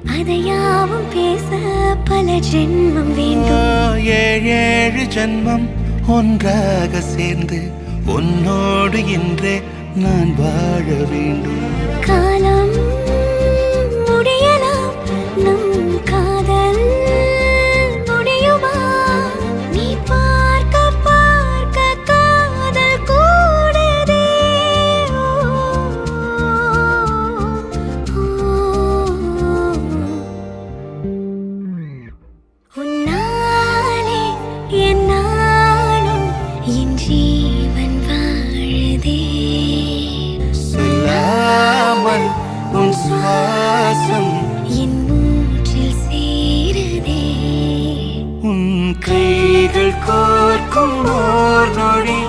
அதையாவும் பேச பல ஜென்மம் வேண்டும். ஏழு ஜென்மம் ஒன்றாக சேர்ந்து உன்னோடு இன்றே நான் வாழ வேண்டும். காலம் முடியலாம், நம் காதல் முடியுமா? நீ பார்க்க பார்க்க காதல் கூடுதே. உன்னாலே என் நாளும் என் ஜீவன் வாழுதே. சொல்லாமல் உன் சுவாசம் என் மூச்சில் சேருதே. உன் கைகள் கோர்க்கும் ஓர் நொடி